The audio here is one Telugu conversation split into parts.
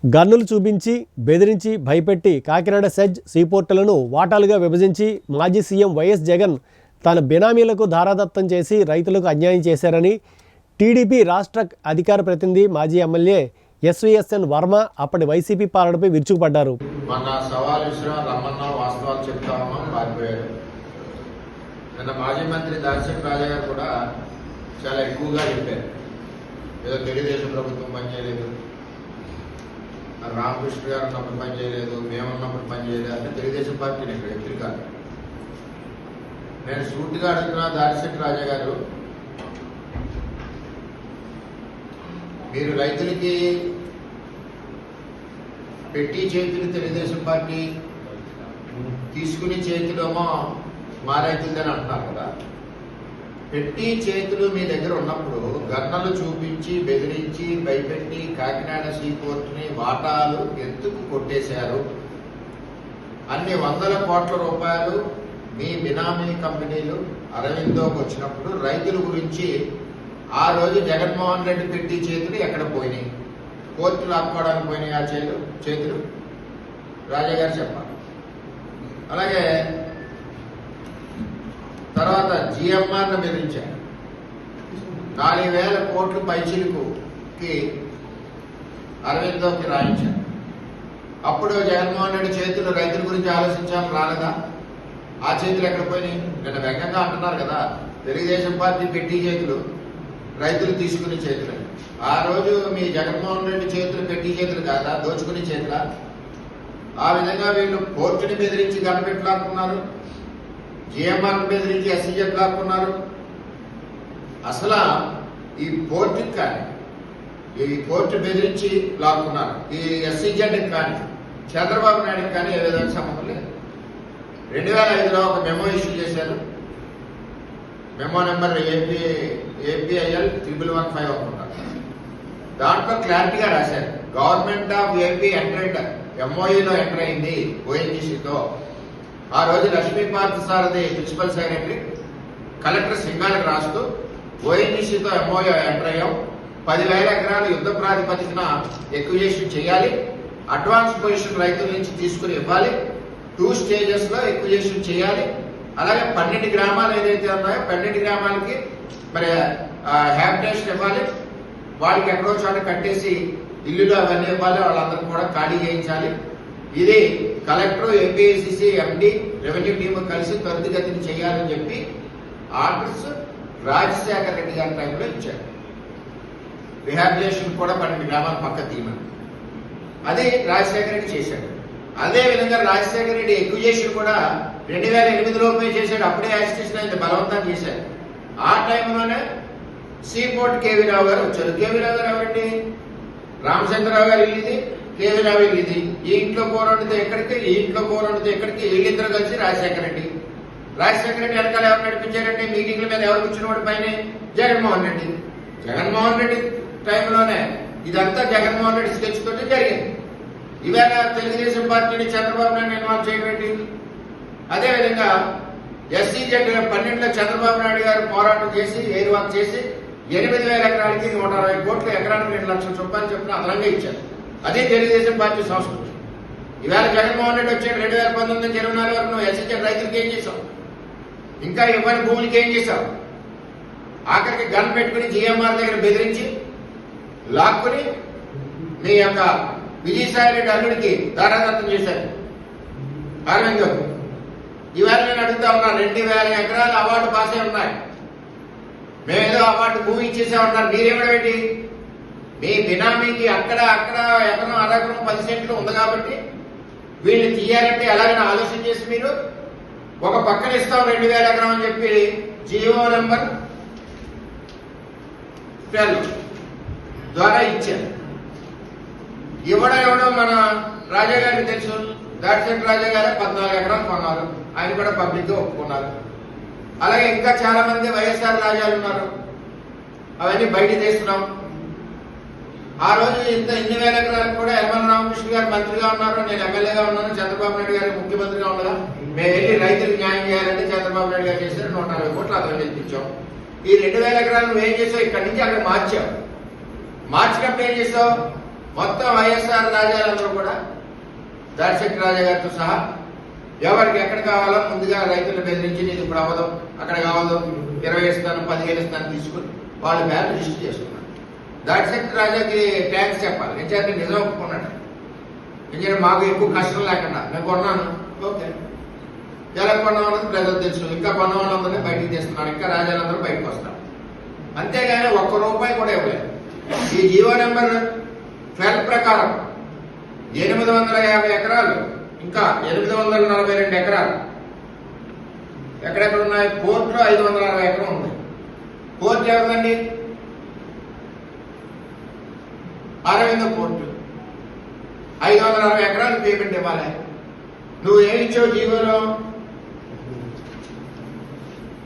గన్నులు చూపించి బెదిరించి భయపెట్టి కాకినాడ సెజ్ సీపోర్టులను వాటాలుగా విభజించి మాజీ సీఎం వైఎస్ జగన్ తన బినామీలకు ధారాదత్తం చేసి రైతులకు అన్యాయం చేశారని టీడీపీ రాష్ట్ర అధికార ప్రతినిధి మాజీ ఎమ్మెల్యే ఎస్వీఎస్ఎన్ వర్మ అప్పటి వైసీపీ పాలనపై విరుచుకుపడ్డారు. మాజీ మంత్రి దార్శక్ రాజా గారు కూడా చాలా ఎక్కువగా చెప్పారు, ఏదో తెలుగుదేశం ప్రభుత్వం పనిచేయలేదు, రామకృష్ణ గారు ఉన్నప్పుడు పనిచేయలేదు, మేమున్నప్పుడు పనిచేయలేదు అంటే తెలుగుదేశం పార్టీని ఇక్కడ ఎప్పుడు కాదు. నేను సూటిగా అడుగుతున్నా దార్శక్ రాజా గారు, మీరు రైతులకి పెట్టి చేతులు తెలుగుదేశం పార్టీ తీసుకుని చేతులేమో మా రైతులదని అంటున్నారు కదా. పెట్టి చేతులు మీ దగ్గర ఉన్నప్పుడు గన్నలు చూపించి బెదిరించి భయపెట్టి కాకినాడ సీపోర్టుని వాటాలు ఎందుకు కొట్టేశారు? అన్ని వందల కోట్ల రూపాయలు మీ బినామీ కంపెనీలు అరవిందోకి వచ్చినప్పుడు రైతుల గురించి ఆ రోజు జగన్మోహన్ రెడ్డి పెట్టి చేతులు ఎక్కడ పోయినాయి? కోర్టులు ఆపుకోవడానికి పోయినాయి ఆ చేతులు రాజా గారు చెప్పాలి. అలాగే తర్వాత జిఎంఆర్ను బెదిరించారు. 4,000 కోట్లు పైచిలుకుకి అరవిందోకి రాయించారు. అప్పుడు జగన్మోహన్ రెడ్డి చేతులు రైతుల గురించి ఆలోచించాలని రాలేదా? ఆ చేతులు ఎక్కడ పోయినాయి? నిన్న వేగంగా అంటున్నారు కదా, తెలుగుదేశం పార్టీ పెట్టి చేతులు రైతులు తీసుకునే చేతులు. ఆ రోజు మీ జగన్మోహన్ రెడ్డి చేతులు పెట్టి చేతులు కాదా, దోచుకునే చేతుల? ఆ విధంగా వీళ్ళు కోర్టుని బెదిరించి గడపెట్టు లాక్కున్నారు, జిఎంఆర్ను బెదిరించి ఎస్సీజెడ్ లాక్కున్నారు. అసలు ఈ పోర్టుకి కానీ ఈ కోర్టు బెదిరించి లాక్కున్నారు, ఈ ఎస్సీజెడ్కి కానీ చంద్రబాబు నాయుడుకి కానీ ఏ విధంగా సంబంధం లేదు. 2005లో ఒక మెమో ఇష్యూ చేశారు. మెమో నెంబర్ APIL 1115 అనుకుంటారు. దాంట్లో క్లారిటీగా రాశారు, గవర్నమెంట్ ఆఫ్ ఏపీ ఎంటర్డ్ MOUలో ఎంటర్ అయింది ONGCతో. ఆ రోజు Lakshmi Parthasarathi principal secretary collector సింగాలకు రాస్తూ ONGCతో MOU ఎంటర్ అయ్యాం, 10,000 ఎకరాలు యుద్ధ ప్రాతిపదికన ఎక్విజేషన్ చేయాలి, అడ్వాన్స్ పొజిషన్ రైతుల నుంచి తీసుకుని ఇవ్వాలి, 2 స్టేజెస్ లో ఎక్విజేషన్ చేయాలి. అలాగే 12 గ్రామాలు ఏదైతే ఉన్నాయో 12 గ్రామాలకి మరి హ్యాబిటేషన్ ఇవ్వాలి, వాళ్ళకి ఎక్కడో చోట కట్టేసి ఇల్లులు అవన్నీ ఇవ్వాలి, వాళ్ళందరూ కూడా ఖాళీ చేయించాలి. ఇది collector, APICC, MD, revenue team కలిసి త్వరితగతిని చేయాలని చెప్పి ఆర్డర్స్ రాజశేఖర రెడ్డి గారి టైంలో ఇచ్చారు. రిహాబిలిటేషన్ కూడా 12 గ్రామాల పక్క తీయమని, అది రాజశేఖర రెడ్డి చేశాడు. అదే విధంగా రాజశేఖర రెడ్డి ఎక్విజేషన్ కూడా 2008లోపే చేశాడు. అప్పుడే యాజిటేషన్ అయింది, బలవంతం చేశారు. ఆ టైంలోనే సీపోర్ట్ కేవీ రావు గారు వచ్చారు. కేవీ రావు గారు ఎవరండి? రామచంద్రరావు గారు ఇల్లుది, కేవీ రావు ఇల్లుది. ఈ ఇంట్లో కూరండితే ఎక్కడికి, ఈ ఇంట్లో కూరండితే ఎక్కడికి, వీళ్ళిద్దరు కలిసి రాజశేఖర రెడ్డి వెనకాల ఎవరు నడిపించారంటే మీటింగ్ల మీద ఎవరు కూర్చున్నవాడు పైన జగన్మోహన్ రెడ్డి. జగన్మోహన్ రెడ్డి టైంలోనే ఇదంతా జగన్మోహన్ రెడ్డి స్కెచ్ తోటి జరిగింది. ఇవాళ తెలుగుదేశం పార్టీని చంద్రబాబు నాయుడు ఇన్వాల్వ్ చేయబెట్టి, అదేవిధంగా SCZ 12లో చంద్రబాబు నాయుడు గారు పోరాటం చేసి ఎయిర్ వాక్ చేసి 8,000 ఎకరాలకి 160 కోట్లు ఎకరానికి 2 లక్షల రూపాయలు చెప్పిన అదనంగా ఇచ్చారు. అదే తెలుగుదేశం పార్టీ సంస్కృతి. ఇవాళ జగన్మోహన్ రెడ్డి వచ్చాడు 2019 నుంచి 24 వరకు నువ్వు SCZ రైతులకి ఏం చేశావు? ఇంకా ఇవ్వని భూములకి ఏం చేశావు? ఆఖరికి గన్ పెట్టుకుని GMR దగ్గర బెదిరించి లాక్కుని మీ యొక్క విజయసాయి రెడ్డి అల్లుడికి ధారాదత్తం చేశారు అరవింద్. ఇవాళ నేను అడుగుతా ఉన్నా, 2,000 ఎకరాలు అవార్డు పాసే ఉన్నాయి, మేమేదో అవార్డు భూమి ఇచ్చేసామన్నారు. మీరేమిటి? మీ బినామీకి అక్కడ ఎకరం అరెకరం 10 సెంట్లు ఉంది కాబట్టి వీళ్ళు తీయాలంటే ఎలాగైనా ఆలోచన చేసి మీరు ఒక పక్కన ఇస్తాం 2,000 ఎకరం అని చెప్పి జీవో నెంబర్ 12 ద్వారా ఇచ్చారు. ఇవ్వడం మన రాజా గారికి తెలుసు. దార్శక్ రాజా గారే 14 ఎకరాలు కొన్నారు, ఆయన కూడా పబ్లిక్ గా ఒప్పుకున్నారు. అలాగే ఇంకా చాలా మంది వైఎస్ఆర్ రాజాలు ఉన్నారు, అవన్నీ బయట తీస్తున్నాం. ఆ రోజు ఇన్ని వేల ఎకరాలు కూడా యనమల రామకృష్ణ గారు మంత్రిగా ఉన్నారు, నేను ఎమ్మెల్యేగా ఉన్నాను, చంద్రబాబు నాయుడు గారు ముఖ్యమంత్రిగా ఉండగా మేము వెళ్ళి రైతులకు న్యాయం చేయాలంటే చంద్రబాబు నాయుడు గారు చేశారు. 140 కోట్లు అతను తెప్పించాం. ఈ 2,000 ఎకరాలు నువ్వు ఏం చేసావు? ఇక్కడి నుంచి అక్కడ మార్చావు. మార్చినప్పుడు ఏం చేసావు? మొత్తం వైఎస్ఆర్ రాజాలందరూ కూడా దాడిశెట్టి రాజా గారితో సహా ఎవరికి ఎక్కడ కావాలో ముందుగా రైతులు బెదిరించి నీకు ఇప్పుడు అవ్వదు, అక్కడ కావదు, 20 ఇస్తాను 15 ఇస్తాను తీసుకుని వాళ్ళు బ్యాగ్ లిస్ట్ చేసుకున్నారు. దాడిశెట్టి రాజాకి ట్యాంక్స్ చెప్పాలి, నిజాన్ని నిజం ఒప్పుకున్నాడు. ఎందుకంటే మాకు ఎక్కువ కష్టం లేకుండా నేను కొన్నాను, ఓకే ఎలా కొన్నాం అన్నది ప్రజలు తెలుసు. ఇంకా కొన్న వాళ్ళందరినీ బయటికి తీస్తున్నారు, ఇంకా రాజాలందరూ బయటకు వస్తారు. అంతేగాని ₹1 కూడా ఇవ్వలేదు. ఈ జీవో నెంబర్ 12 ప్రకారం 850 ఎకరాలు ఇంకా 842 ఎకరాలు ఎక్కడెక్కడ ఉన్నాయి? పోర్టులో 560 ఎకరం ఉంది. పోర్టు ఎవరిదండి? అరవింద పోర్టు. 560 ఎకరాలు పేమెంట్ ఇవ్వాలి. నువ్వు ఏమి ఇచ్చావు జీవోలో?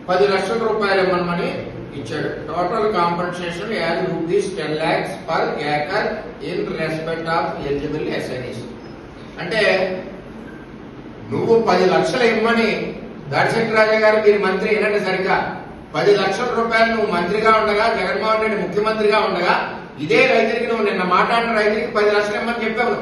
10 లక్షల రూపాయలు ఇవ్వమని ఇచ్చాడు. Total compensation as ₹10 lakhs per acre in respect of eligible assignees. అంటే నువ్వు 10 లక్షలు ఇవ్వమని దాడిశెట్టి రాజా గారు మీరు మంత్రి అయినట్టు సరిగ్గా 10 లక్షల రూపాయలు నువ్వు మంత్రిగా ఉండగా, జగన్మోహన్ రెడ్డి ముఖ్యమంత్రిగా ఉండగా ఇదే రైతులకి నువ్వు నిన్న మాట్లాడిన రైతులకి 10 లక్షలు ఇవ్వమని చెప్పావు.